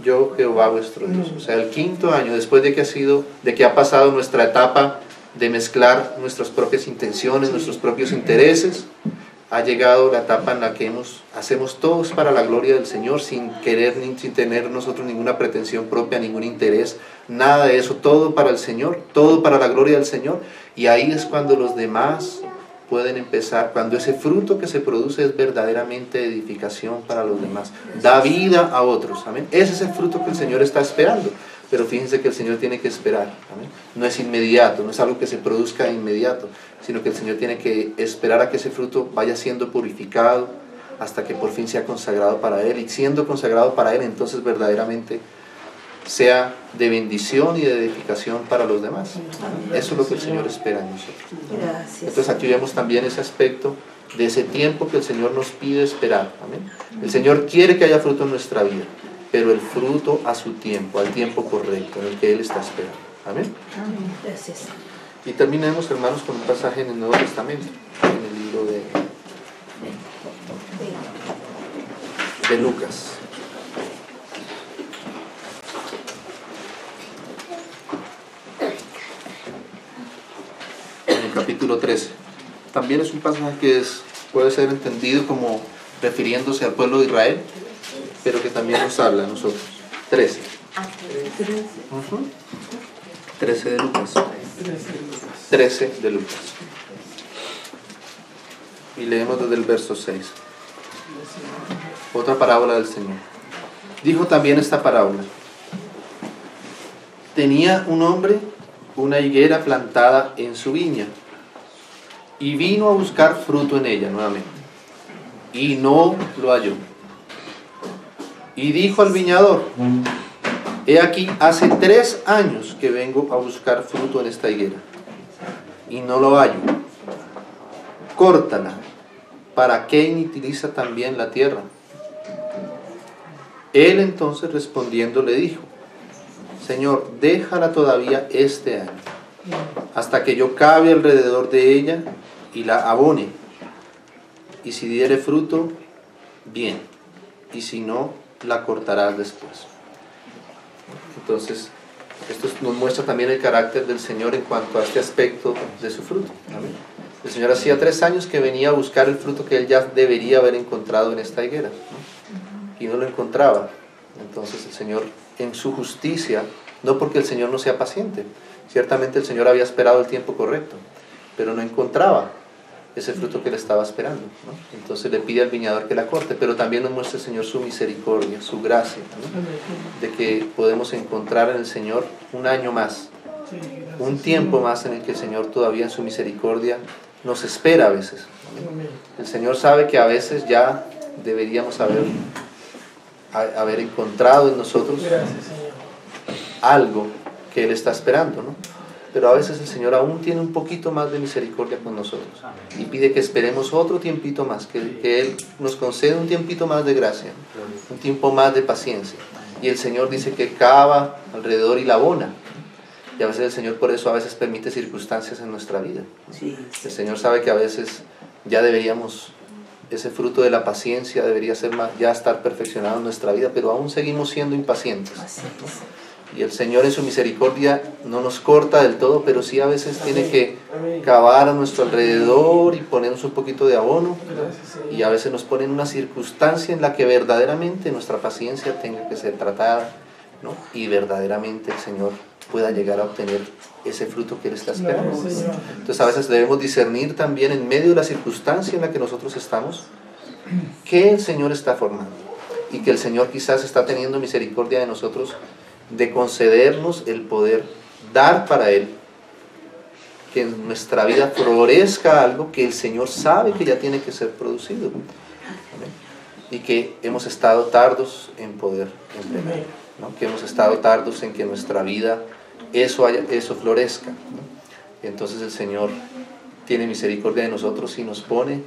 Yo, Jehová vuestro Dios. O sea, el quinto año, después de que ha pasado nuestra etapa de mezclar nuestras propias intenciones, nuestros propios intereses, ha llegado la etapa en la que hacemos todos para la gloria del Señor, sin tener nosotros ninguna pretensión propia, ningún interés, nada de eso, todo para el Señor, todo para la gloria del Señor. Y ahí es cuando los demás pueden empezar, cuando ese fruto que se produce es verdaderamente edificación para los demás, da vida a otros, amén. Ese es el fruto que el Señor está esperando, pero fíjense que el Señor tiene que esperar, amén. No es inmediato, no es algo que se produzca de inmediato, sino que el Señor tiene que esperar a que ese fruto vaya siendo purificado hasta que por fin sea consagrado para Él, y siendo consagrado para Él, entonces verdaderamente sea de bendición y de edificación para los demás. Eso es lo que el Señor espera en nosotros. Gracias. Entonces aquí vemos también ese aspecto de ese tiempo que el Señor nos pide esperar. Amén. El Señor quiere que haya fruto en nuestra vida, pero el fruto a su tiempo, al tiempo correcto, en el que Él está esperando. Amén. Amén. Gracias. Y terminemos, hermanos, con un pasaje en el Nuevo Testamento, en el libro de Lucas. Capítulo 13. También es un pasaje que puede ser entendido como refiriéndose al pueblo de Israel, pero que también nos habla a nosotros. 13. 13 de Lucas. 13 de Lucas. Y leemos desde el verso 6. Otra parábola del Señor. Dijo también esta parábola. Tenía un hombre una higuera plantada en su viña, y vino a buscar fruto en ella nuevamente, y no lo halló. Y dijo al viñador, he aquí, hace 3 años que vengo a buscar fruto en esta higuera, y no lo hallo. Córtala, ¿para qué inutiliza también la tierra? Él entonces respondiendo le dijo, Señor, déjala todavía este año, hasta que yo cabe alrededor de ella y la abone. Y si diere fruto, bien, y si no, la cortarás después. Entonces, esto nos muestra también el carácter del Señor en cuanto a este aspecto de su fruto. ¿Amén? El Señor hacía 3 años que venía a buscar el fruto que Él ya debería haber encontrado en esta higuera, ¿no? Y no lo encontraba. Entonces el Señor, en su justicia, no porque el Señor no sea paciente, ciertamente el Señor había esperado el tiempo correcto, pero no encontraba ese fruto que le estaba esperando, ¿no? Entonces le pide al viñador que la corte, pero también nos muestra el Señor su misericordia, su gracia, ¿no? De que podemos encontrar en el Señor un año más, un tiempo más en el que el Señor todavía en su misericordia nos espera a veces, ¿no? El Señor sabe que a veces ya deberíamos haber encontrado en nosotros algo que Él está esperando, ¿no? Pero a veces el Señor aún tiene un poquito más de misericordia con nosotros y pide que esperemos otro tiempito más, que Él nos conceda un tiempito más de gracia, un tiempo más de paciencia. Y el Señor dice que cava alrededor y la abona. Y a veces el Señor por eso a veces permite circunstancias en nuestra vida. Sí. El Señor sabe que a veces ya deberíamos, ese fruto de la paciencia debería ser más, ya estar perfeccionado en nuestra vida, pero aún seguimos siendo impacientes. Y el Señor en su misericordia no nos corta del todo, pero sí a veces tiene que cavar a nuestro alrededor y ponernos un poquito de abono. Y a veces nos pone en una circunstancia en la que verdaderamente nuestra paciencia tenga que ser tratada, ¿no? Y verdaderamente el Señor pueda llegar a obtener ese fruto que Él está esperando. Entonces a veces debemos discernir también en medio de la circunstancia en la que nosotros estamos, que el Señor está formando y que el Señor quizás está teniendo misericordia de nosotros, de concedernos el poder dar para Él, que en nuestra vida florezca algo que el Señor sabe que ya tiene que ser producido. ¿Amén? Y que hemos estado tardos en poder entregar, ¿no? Que hemos estado tardos en que en nuestra vida eso florezca, ¿no? Y entonces el Señor tiene misericordia de nosotros y nos pone,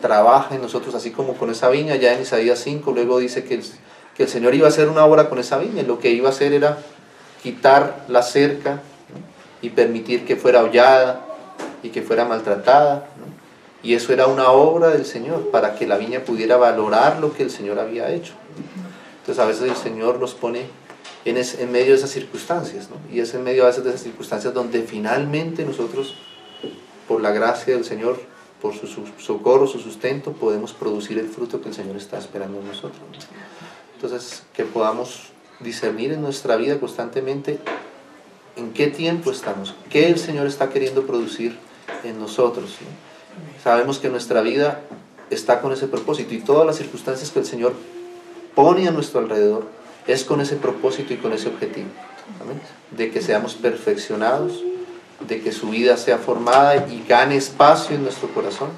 trabaja en nosotros, así como con esa viña. Ya en Isaías 5 luego dice que el Señor iba a hacer una obra con esa viña. Lo que iba a hacer era quitar la cerca, ¿no? Y permitir que fuera hollada y que fuera maltratada, ¿no? Y eso era una obra del Señor para que la viña pudiera valorar lo que el Señor había hecho. Entonces a veces el Señor nos pone en medio de esas circunstancias, ¿no? Y es en medio a veces de esas circunstancias donde finalmente nosotros, por la gracia del Señor, por su socorro, su sustento, podemos producir el fruto que el Señor está esperando en nosotros, ¿no? Entonces, que podamos discernir en nuestra vida constantemente en qué tiempo estamos, qué el Señor está queriendo producir en nosotros, ¿no? Sabemos que nuestra vida está con ese propósito y todas las circunstancias que el Señor pone a nuestro alrededor es con ese propósito y con ese objetivo. ¿Amén? De que seamos perfeccionados, de que su vida sea formada y gane espacio en nuestro corazón,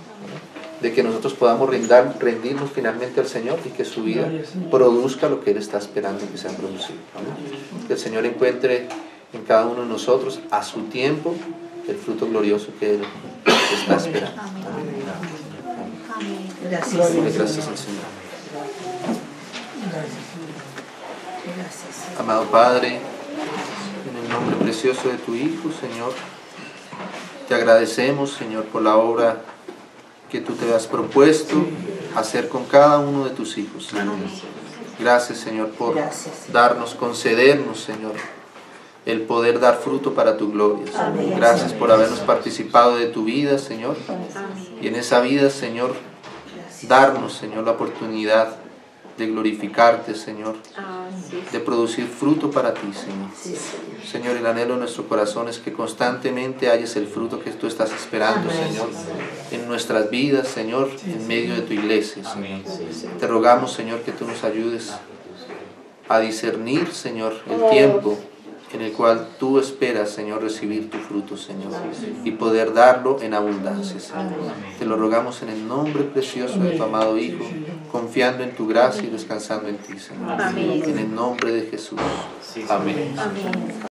de que nosotros podamos rendirnos finalmente al Señor y que su vida produzca lo que Él está esperando que sea producido. ¿Amén? Que el Señor encuentre en cada uno de nosotros a su tiempo el fruto glorioso que Él está esperando. Amén. Gracias. Gracias al Señor. Amado Padre, en el nombre precioso de tu Hijo, Señor, te agradecemos, Señor, por la obra que tú te has propuesto hacer con cada uno de tus hijos, Señor. Gracias, Señor, por concedernos, Señor, el poder dar fruto para tu gloria, Señor. Gracias por habernos participado de tu vida, Señor. Y en esa vida, Señor, darnos, Señor, la oportunidad de glorificarte, Señor, de producir fruto para ti, Señor. Señor, el anhelo de nuestro corazón es que constantemente hayas el fruto que tú estás esperando, Señor, en nuestras vidas, Señor, en medio de tu iglesia, Señor. Te rogamos, Señor, que tú nos ayudes a discernir, Señor, el tiempo en el cual tú esperas, Señor, recibir tu fruto, Señor, y poder darlo en abundancia, Señor. Te lo rogamos en el nombre precioso de tu amado Hijo, confiando en tu gracia y descansando en ti, Señor. En el nombre de Jesús. Amén.